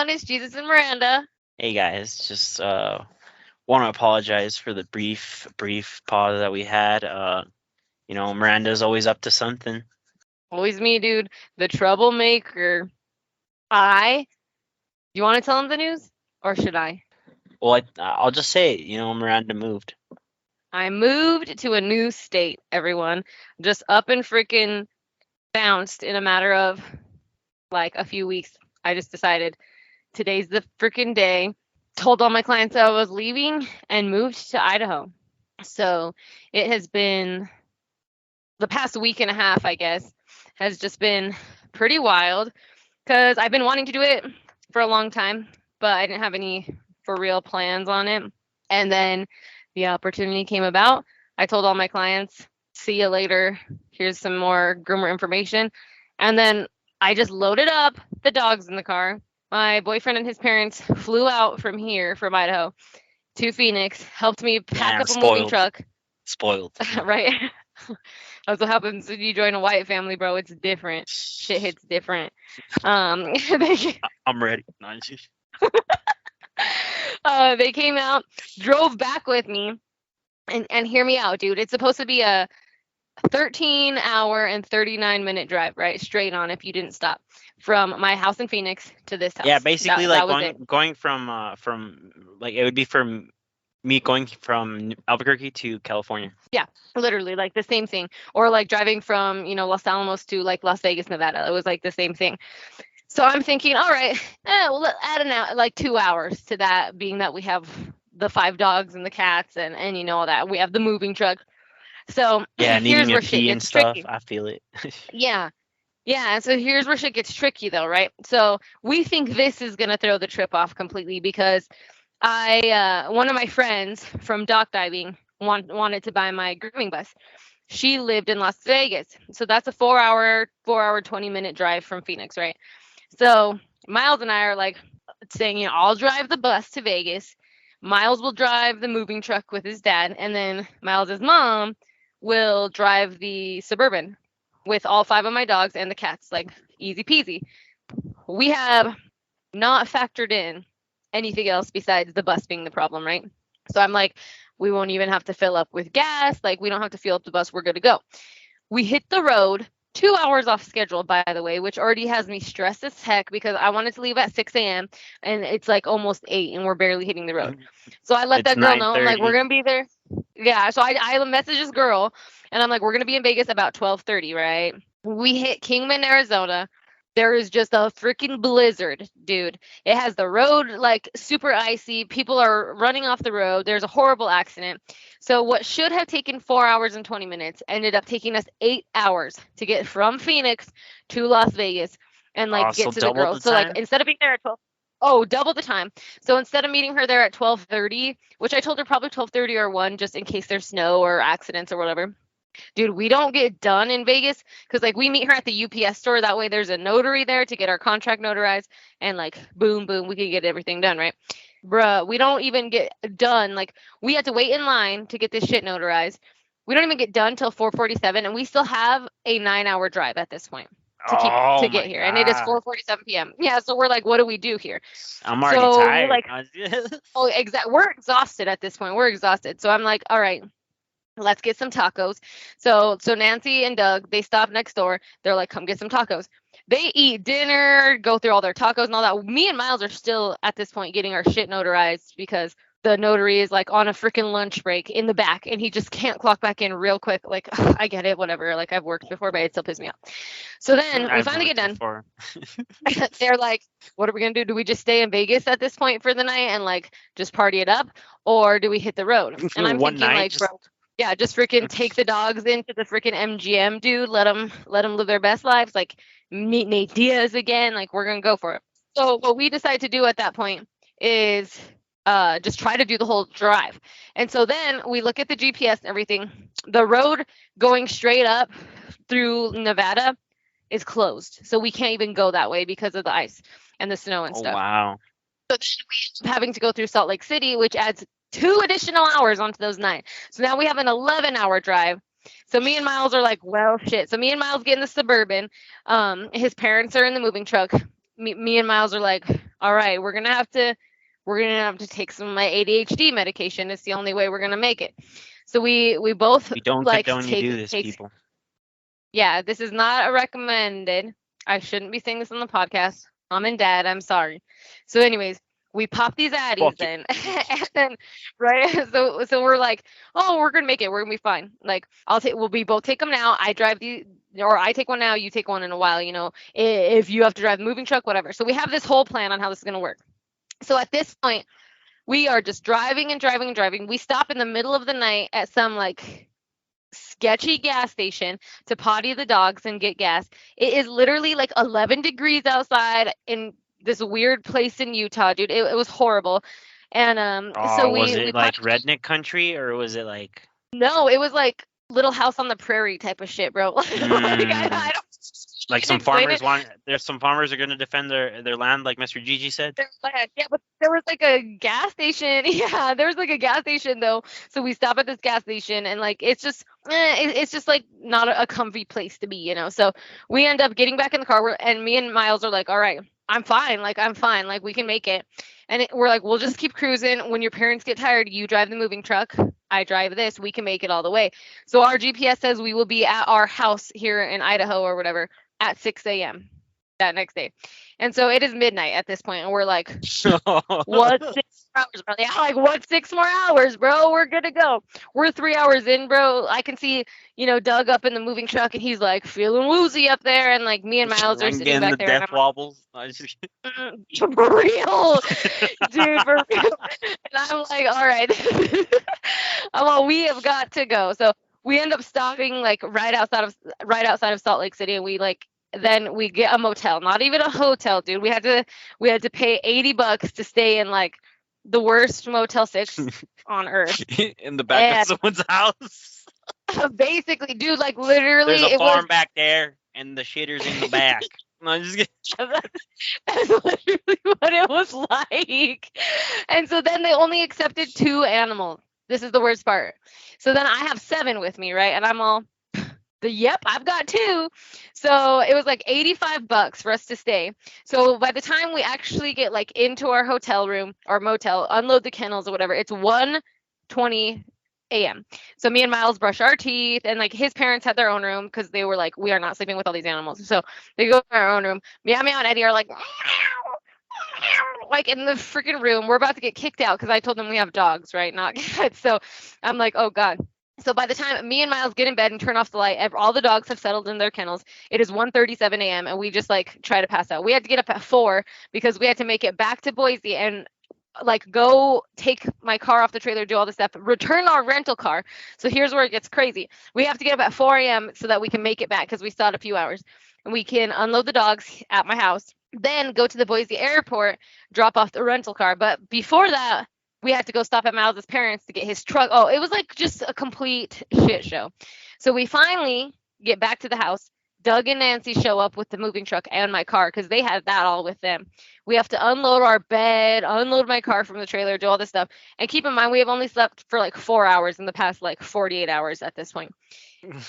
everyone. It's Jesus and Miranda. Hey guys, just want to apologize for the brief pause that we had. Miranda's always up to something. Always me, dude. The troublemaker. You want to tell him the news? Or should I? Well, I'll just say it. Miranda moved. I moved to a new state, everyone. Just up and freaking bounced in a matter of like a few weeks. I just decided today's the freaking day. Told all my clients I was leaving and moved to Idaho. So it has been the past week and a half, I guess, has just been pretty wild because I've been wanting to do it for a long time, but I didn't have any for real plans on it. And then the opportunity came about. I told all my clients, see you later. Here's some more groomer information. And then I just loaded up the dogs in the car. My boyfriend and his parents flew out from here, from Idaho, to Phoenix, helped me pack up a moving truck. Spoiled. Right. That's what happens when you join a white family, bro. It's different. Shit hits different. I'm ready. They came out, drove back with me, and hear me out, dude. It's supposed to be a 13-hour and 39-minute drive, right? Straight on if you didn't stop. From my house in Phoenix to this house. Yeah, basically going from it would be from me going from Albuquerque to California. Yeah, literally like the same thing. Or like driving from, Los Alamos to like Las Vegas, Nevada. It was like the same thing. So I'm thinking, all right, we'll add like 2 hours to that, being that we have the 5 dogs and the cats and all that. We have the moving truck. So here's where shit gets tricky. I feel it. Yeah. So here's where shit gets tricky, though, right? So we think this is gonna throw the trip off completely because one of my friends from dock diving wanted to buy my grooming bus. She lived in Las Vegas, so that's a 4-hour 20-minute drive from Phoenix, right? So Miles and I are like saying, I'll drive the bus to Vegas. Miles will drive the moving truck with his dad, and then Miles's mom will drive the Suburban with all 5 of my dogs and the cats, like easy peasy. We have not factored in anything else besides the bus being the problem, right? So I'm like, we won't even have to fill up with gas. Like, we don't have to fill up the bus. We're good to go. We hit the road 2 hours off schedule, by the way, which already has me stressed as heck because I wanted to leave at 6 a.m. and it's like almost 8 and we're barely hitting the road. So I let that girl know, I'm like, we're going to be there. Yeah, so I message this girl and I'm like, we're going to be in Vegas about 12:30, right? We hit Kingman, Arizona. There is just a freaking blizzard, dude. It has the road like super icy. People are running off the road. There's a horrible accident. So what should have taken 4 hours and 20 minutes ended up taking us 8 hours to get from Phoenix to Las Vegas and like get to the girl. So like instead of being there at 12, double the time. So instead of meeting her there at 12:30, which I told her probably 12:30 or 1 just in case there's snow or accidents or whatever. Dude, we don't get done in Vegas because like we meet her at the UPS store. That way there's a notary there to get our contract notarized and like boom, we can get everything done, right? Bruh, we don't even get done. Like we had to wait in line to get this shit notarized. We don't even get done till 4:47 and we still have a 9-hour drive at this point to get here. God. And it is 4:47 p.m. Yeah, so we're like, what do we do here? I'm already tired. Like, exactly. We're exhausted at this point. We're exhausted. So I'm like, all right. Let's get some tacos. So Nancy and Doug, they stop next door. They're like, come get some tacos. They eat dinner, go through all their tacos and all that. Me and Miles are still at this point getting our shit notarized because the notary is like on a freaking lunch break in the back and he just can't clock back in real quick. Like, I get it, whatever. Like I've worked before, but it still pisses me off. So then we finally get done. They're like, what are we going to do? Do we just stay in Vegas at this point for the night and like just party it up? Or do we hit the road? And I'm thinking like, bro. Yeah, just freaking take the dogs into the freaking MGM, dude. Let them live their best lives. Like meet Nate Diaz again. Like we're gonna go for it. So what we decide to do at that point is just try to do the whole drive. And so then we look at the GPS and everything. The road going straight up through Nevada is closed, so we can't even go that way because of the ice and the snow and stuff. Wow. So then we end up having to go through Salt Lake City, which adds 2 additional hours onto those 9. So now we have an 11-hour drive. So me and Miles are like, well, shit. So me and Miles get in the Suburban. His parents are in the moving truck. Me and Miles are like, all right, we're gonna have to take some of my ADHD medication. It's the only way we're gonna make it. So we both We don't like condone you do this, take. people. Yeah, this is not a recommended. I shouldn't be saying this on the podcast. Mom and Dad, I'm sorry. So, anyways, we pop these Fuck addies you. in, and then right. So we're like, oh, we're gonna make it. We're gonna be fine. Like we both take them now. I drive or I take one now. You take one in a while. If you have to drive the moving truck, whatever. So we have this whole plan on how this is gonna work. So at this point, we are just driving and driving and driving. We stop in the middle of the night at some like sketchy gas station to potty the dogs and get gas. It is literally like 11 degrees outside in this weird place in Utah, dude. It was horrible. And so Oh, was we it like potty. redneck country or was it like No, it was like Little House on the Prairie type of shit, bro. Like I don't like some explain farmers it. want there's some farmers are going to defend their land like Mr. Gigi said? Their land. Yeah, but there was like a gas station. Yeah, there was like a gas station though. So we stop at this gas station and like it's just like not a comfy place to be. So we end up getting back in the car and me and Miles are like, all right, I'm fine. Like I'm fine. Like we can make it. And we're like, we'll just keep cruising. When your parents get tired, you drive the moving truck. I drive this. We can make it all the way. So our GPS says we will be at our house here in Idaho or whatever at 6 a.m. that next day. And so it is midnight at this point, and we're like, what 6 hours, bro? Yeah, like what 6 more hours, bro? We're good to go. We're 3 hours in, bro. I can see, Doug up in the moving truck, and he's like feeling woozy up there, and like me and Miles are I'm sitting getting back the there, and death I'm wobbles. like, for real, dude, for real. And I'm like, all right, well, we have got to go. So we end up stopping like right outside of Salt Lake City, and then we get a motel, not even a hotel, dude. We had to pay $80 to stay in like the worst Motel 6 on earth. In the back And of someone's house. basically, dude, like literally There's a it was farm back there and the shitter's in the back. No, I'm just kidding. that's literally what it was like. And so then they only accepted 2 animals. This is the worst part. So then I have 7 with me, right? And I'm all yep, I've got 2. So it was like $85 for us to stay. So by the time we actually get like into our hotel room or motel, unload the kennels or whatever, it's 1:20 a.m. So me and Miles brush our teeth, and like his parents had their own room because they were like, we are not sleeping with all these animals. So they go to our own room. Meow Meow and Eddie are like in the freaking room. We're about to get kicked out because I told them we have dogs, right? Not cats. So I'm like, oh God. So by the time me and Miles get in bed and turn off the light, all the dogs have settled in their kennels. It is 1:37 a.m. and we just like try to pass out. We had to get up at 4 because we had to make it back to Boise and like go take my car off the trailer, do all this stuff, return our rental car. So here's where it gets crazy. We have to get up at 4 a.m. so that we can make it back because we still had a few hours. And we can unload the dogs at my house, then go to the Boise airport, drop off the rental car. But before that, we had to go stop at Miles' parents to get his truck. Oh, it was like just a complete shit show. So we finally get back to the house. Doug and Nancy show up with the moving truck and my car because they had that all with them. We have to unload our bed, unload my car from the trailer, do all this stuff. And keep in mind, we have only slept for like 4 hours in the past like 48 hours at this point.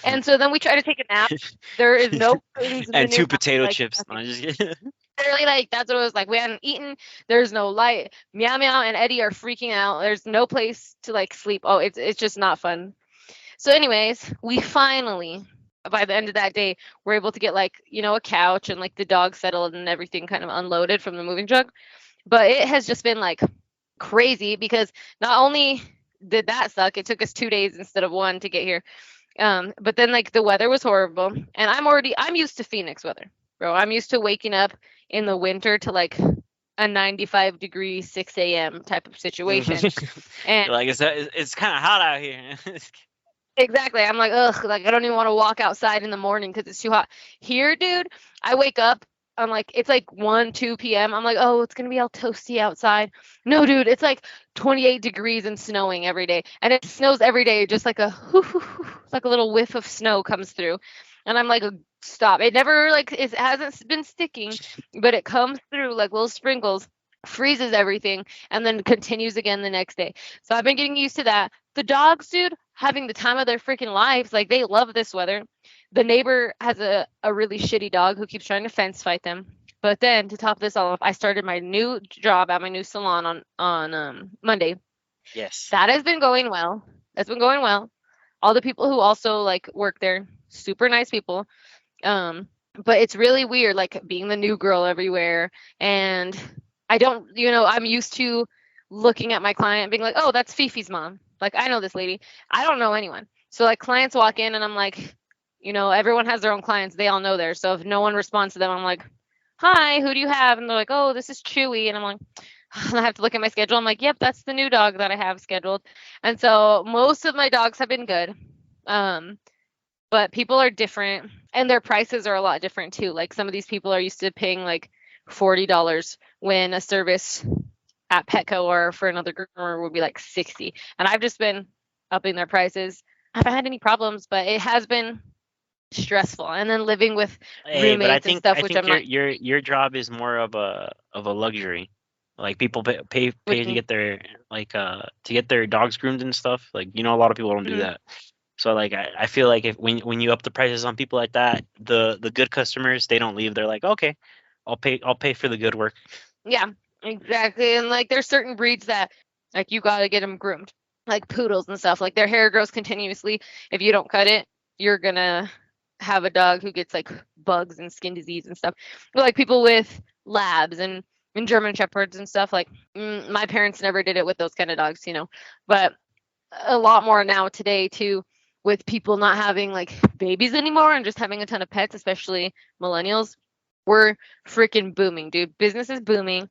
And so then we try to take a nap. There is no curtains in the And new 2 house, potato like, chips. No, I'm just kidding. literally like that's what it was like. We hadn't eaten. There's no light. Meow Meow and Eddie are freaking out. There's no place to like sleep. Oh, it's just not fun. So anyways, we finally by the end of that day were able to get like a couch and like the dog settled and everything kind of unloaded from the moving truck. But it has just been like crazy because not only did that suck, it took us 2 days instead of 1 to get here. But then like the weather was horrible, and I'm used to Phoenix weather, bro. I'm used to waking up in the winter to like a 95 degree 6 a.m. type of situation. And Like it's kind of hot out here. exactly, I'm like, ugh, like I don't even want to walk outside in the morning because it's too hot. Here, dude, I wake up. I'm like, it's like 1, 2 p.m. I'm like, oh, it's gonna be all toasty outside. No, dude, it's like 28 degrees and snowing every day, and it snows every day. Just like like a little whiff of snow comes through, and I'm like, stop. It never like it hasn't been sticking, but it comes through like little sprinkles, freezes everything, and then continues again the next day. So I've been getting used to that. The dogs, dude, having the time of their freaking lives. Like they love this weather. The neighbor has a really shitty dog who keeps trying to fence fight them. But then to top this all off, I started my new job at my new salon on Monday. Yes. That has been going well. That's been going well. All the people who also like work there, super nice people. Um, but it's really weird, like being the new girl everywhere. And I don't, I'm used to looking at my client and being like, oh, that's Fifi's mom. Like, I know this lady. I don't know anyone. So, like, clients walk in and I'm like, everyone has their own clients. They all know theirs. So if no one responds to them, I'm like, hi, who do you have? And they're like, oh, this is Chewy. And I'm like, and I have to look at my schedule. I'm like, yep, that's the new dog that I have scheduled. And so most of my dogs have been good. Um, but people are different and their prices are a lot different too. Like some of these people are used to paying like $40 when a service at Petco or for another groomer would be like 60. And I've just been upping their prices. I haven't had any problems, but it has been stressful. And then living with Hey, but I roommates and think stuff, I which think I'm your not. your your job is more of a luxury. Like people What do pay you to mean? get their to get their dogs groomed and stuff. Like a lot of people don't do Mhm. that. So like I feel like if when you up the prices on people like that, the good customers they don't leave. They're like, okay, I'll pay for the good work. Yeah, exactly. And like there's certain breeds that like you got to get them groomed. Like poodles and stuff. Like their hair grows continuously. If you don't cut it, you're going to have a dog who gets like bugs and skin disease and stuff. But like people with labs and German shepherds and stuff like my parents never did it with those kind of dogs. But a lot more now today too with people not having like babies anymore and just having a ton of pets, especially millennials. We're freaking booming, dude. Business is booming.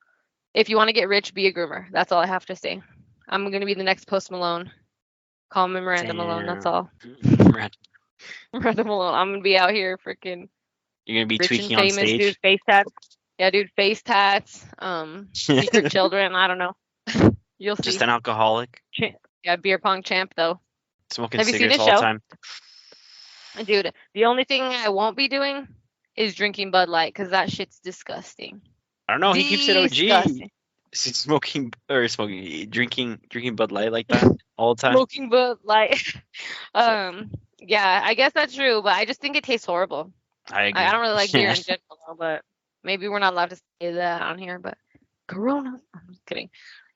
If you want to get rich, be a groomer. That's all I have to say. I'm gonna be the next Post Malone. Call me Miranda Malone. That's Damn. all. You're Miranda Malone. I'm gonna be out here freaking gonna be rich and tweaking on famous, dude. stage. Face tats. Yeah, dude. Face tats. Secret children. I don't know. You'll Just see. an alcoholic, Yeah, beer pong champ though. smoking Have you seen cigarettes his all the show? time. Dude, the only thing I won't be doing is drinking Bud Light because that shit's disgusting. I don't know. He keeps it OG. Disgusting. Drinking Bud Light like that all the time. Smoking Bud Light. Yeah, I guess that's true, but I just think it tastes horrible. I I agree. don't really like beer in general, though, but maybe we're not allowed to say that on here. But Corona. I'm just kidding.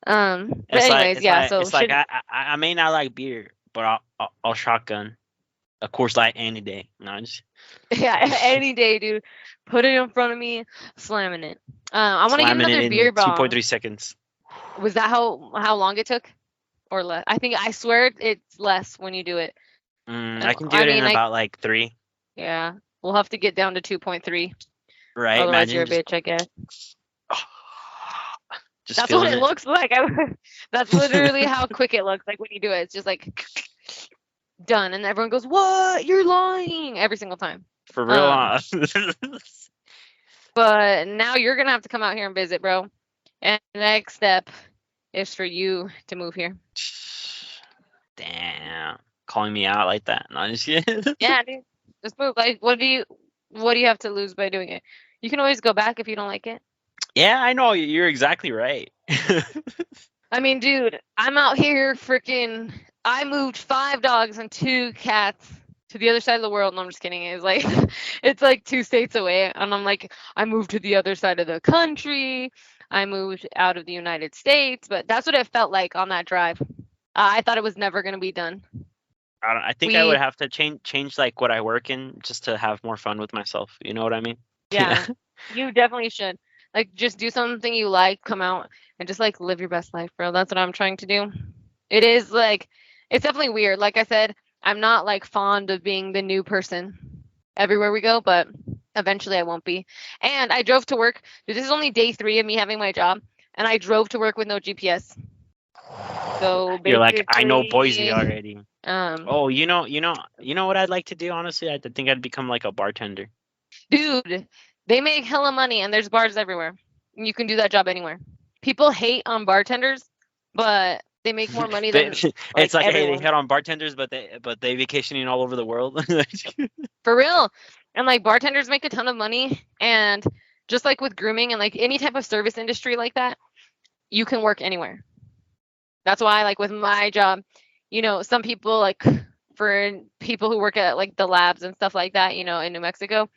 But It's like anyways, it's yeah. like So it's like should I may not like beer, but I'll shotgun a Coors Light any day. No, I'm just yeah, any day, dude. Put it in front of me, slamming it. I want to get slamming it another in beer bong. 2.3 seconds. Was that how long it took, or less? I swear it's less when you do it. I can do I it in mean, about like 3. yeah, we'll have to get down to 2.3. Right? Otherwise, you're Imagine a just bitch, I guess. just That's what feeling it it. looks like. That's literally how quick it looks like when you do it. It's just like done, and everyone goes, "What? You're lying!" Every single time. For real. Um, but now you're gonna have to come out here and visit, bro. And the next step is for you to move here. Damn. Calling me out like that. No, just kidding. Yeah, dude. Just move. Like, what do you have to lose by doing it? You can always go back if you don't like it. Yeah, I know. You're exactly right. I mean, dude, I'm out here freaking. I moved 5 dogs and 2 cats to the other side of the world. No, I'm just kidding. It's like, it's like 2 states away, and I'm like, I moved to the other side of the country. I moved out of the United States, but that's what it felt like on that drive. I thought it was never gonna be done. I think I would We, have to change like what I work in just to have more fun with myself. You know what I mean? Yeah. yeah, you definitely should. Like, just do something you like, come out, and just like live your best life, bro. That's what I'm trying to do. It is like, it's definitely weird. Like I said, I'm not like fond of being the new person everywhere we go, but eventually I won't be. And I drove to work. This is only day 3 of me having my job, and I drove to work with no GPS. So You're like, I know Boise basically, already. Oh, you know what I'd like to do, honestly? I think I'd become like a bartender. dude, they make hella money, and there's bars everywhere. You can do that job anywhere. People hate on bartenders, but they make more money They, than it's like like, hey, they everyone. hit on bartenders, but they vacationing all over the world. For real. And like bartenders make a ton of money, and just like with grooming and like any type of service industry like that, you can work anywhere. That's why like with my job, some people like for people who work at like the labs and stuff like that, in New Mexico,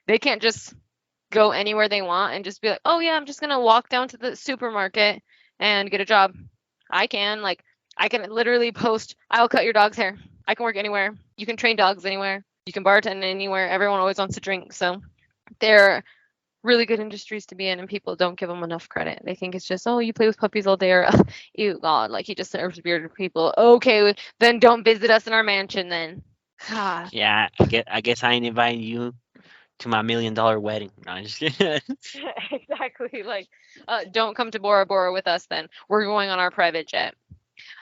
they can't just go anywhere they want and just be like, oh yeah, I'm just gonna walk down to the supermarket and get a job. I can I can literally post, I'll cut your dog's hair. I can work anywhere. You can train dogs anywhere. You can bartend anywhere. Everyone always wants to drink. So they're really good industries to be in, and people don't give them enough credit. They think it's just, oh, you play with puppies all day, or ew, God, like he just serves beer to people. Okay, then don't visit us in our mansion then. God. Yeah, I guess I ain't inviting you to my $1 million wedding. No, I'm just kidding. Exactly. Like, don't come to Bora Bora with us then. We're going on our private jet.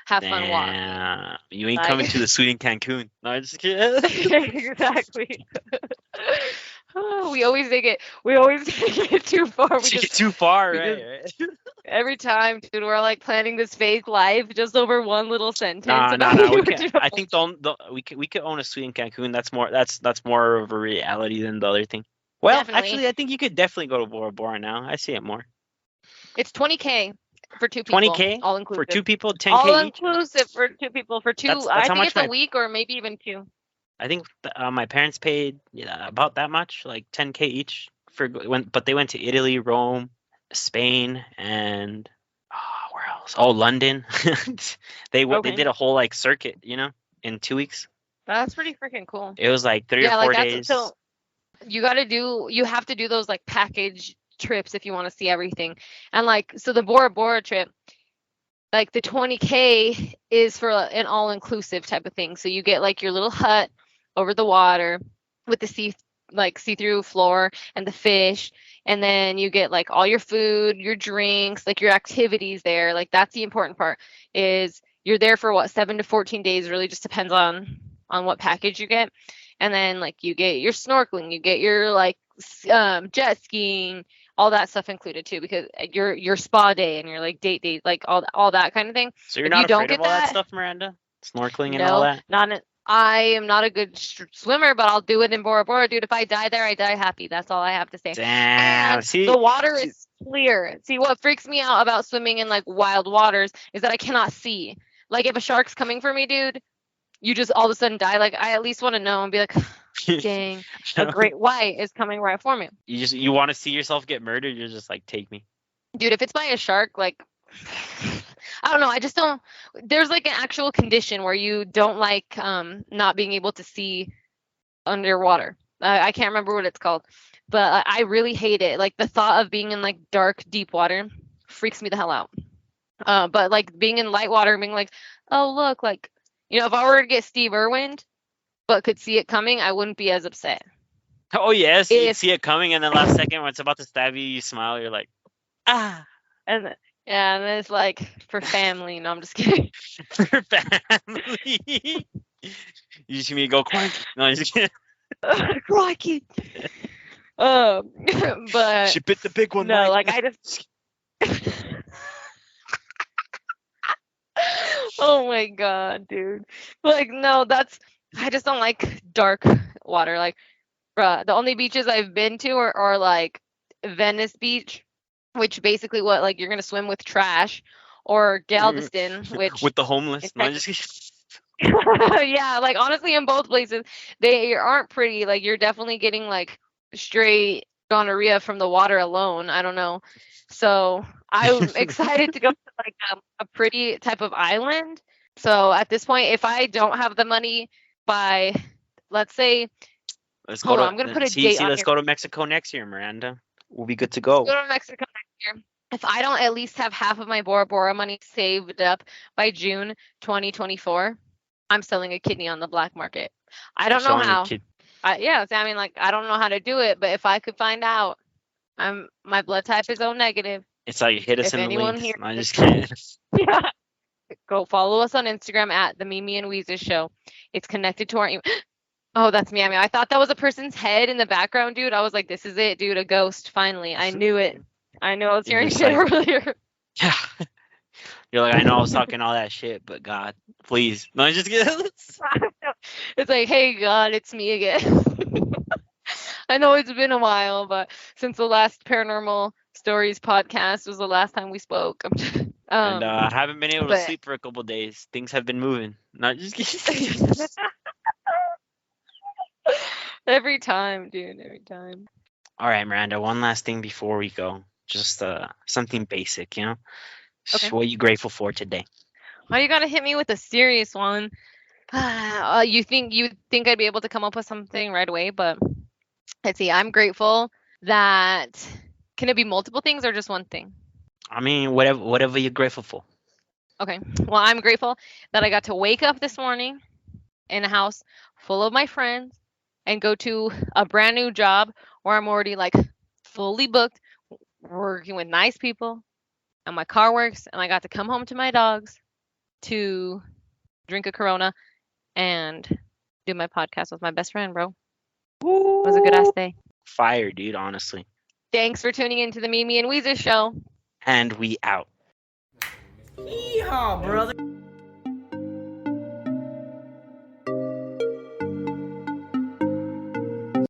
Have fun walking. Damn, you ain't coming to Like, the suite in Cancun. No, I'm just kidding. exactly. Oh, we always take it too far. You get too far, We right? just every time, dude, we're like planning this fake life just over one little sentence No, no, about no. you. We can. I think we could own a suite in Cancun. That's more of a reality than the other thing. Well, Definitely. actually, I think you could definitely go to Bora Bora now. I see it more. It's 20K for two people, 20K all for inclusive. 2 people, All 10K each. inclusive for two people for two. That's I how think much it's a week or maybe even 2. I think my parents paid about that much, like 10K each but they went to Italy, Rome, Spain, and where else? Oh, London. They Okay. did a whole like circuit, in 2 weeks. That's pretty freaking cool. It was like 3 or Yeah, 4 like that's days. so you have to do those like package trips if you want to see everything. And like so the Bora Bora trip, like the 20K is for an all inclusive type of thing. So you get like your little hut over the water with the see through floor and the fish, and then you get like all your food, your drinks, like your activities there. Like that's the important part, is you're there for what, 7 to 14 days, really just depends on what package you get. And then like you get your snorkeling, you get your like jet skiing, all that stuff included too, because your spa day and your like date day, like all that kind of thing. So you're If you not don't afraid of get all that that, stuff, Miranda? Snorkeling and all no, that? I am not a good swimmer, but I'll do it in Bora Bora, dude. If I die there, I die happy. That's all I have to say. Damn. And the water is clear. See, what freaks me out about swimming in like wild waters is that I cannot see. Like if a shark's coming for me, dude, you just all of a sudden die. Like I at least want to know and be like, dang, a great white is coming right for me. You want to see yourself get murdered? You're just like, take me. Dude, if it's by a shark, like I don't know, I just don't. There's like an actual condition where you don't like not being able to see underwater. I can't remember what it's called, but I really hate it. Like the thought of being in like dark, deep water freaks me the hell out. But like being in light water and being like, oh look, like if I were to get Steve Irwined, but could see it coming, I wouldn't be as upset. Oh yes, you see it coming, and then last second when it's about to stab you, you smile. You're like, ah. And yeah, and then it's like for family. No, I'm just kidding. For family. You see me go quick. No, I'm just kidding. Crikey. But She bit the big one. no, Mike. like I just. Oh my god, dude. Like no, I just don't like dark water. Like, bruh, the only beaches I've been to are like Venice Beach, which basically what, like you're gonna swim with trash, or Galveston, which with the homeless. is No, I'm just kidding. yeah, like honestly, in both places, they aren't pretty. Like you're definitely getting like straight gonorrhea from the water alone. I don't know. So I'm excited to go to like a pretty type of island. So at this point, if I don't have the money by, let's say, Let's hold go on, I'm gonna put a see. date on Let's here. go to Mexico next year, Miranda. We'll be good to go. Go to Mexico next year. If I don't at least have half of my Bora Bora money saved up by June 2024, I'm selling a kidney on the black market. I don't know how. Yeah, I mean, like I don't know how to do it, but if I could find out, my blood type is O negative. It's like hit us If in the anyone links. here, I'm just kidding. yeah, go follow us on Instagram at the Mimi and Weezer Show. It's connected to our email. Oh, that's me. I mean, I thought that was a person's head in the background, dude. I was like, this is it, dude. A ghost. Finally, I knew it. I knew I was hearing shit earlier. Yeah. You're like, I know I was talking all that shit, but God, please. No, I'm just kidding. It's like, hey, God, it's me again. I know it's been a while, but since the last Paranormal Stories podcast was the last time we spoke. And I haven't been able to sleep for a couple days. Things have been moving. Not just kidding. Every time, dude. Every time. All right, Miranda. One last thing before we go. Just something basic, you know. Okay. What are you grateful for today? Why you gotta hit me with a serious one? You think I'd be able to come up with something right away, but let's see. I'm grateful that can it be multiple things or just one thing? I mean, whatever you're grateful for. Okay. Well, I'm grateful that I got to wake up this morning in a house full of my friends and go to a brand new job where I'm already like fully booked, working with nice people, and my car works, and I got to come home to my dogs to drink a Corona and do my podcast with my best friend, bro. It was a good ass Woo! day. Fire, dude. Honestly. Thanks for tuning in to the Mimi and Weezer show. And we out. Yeehaw, brother.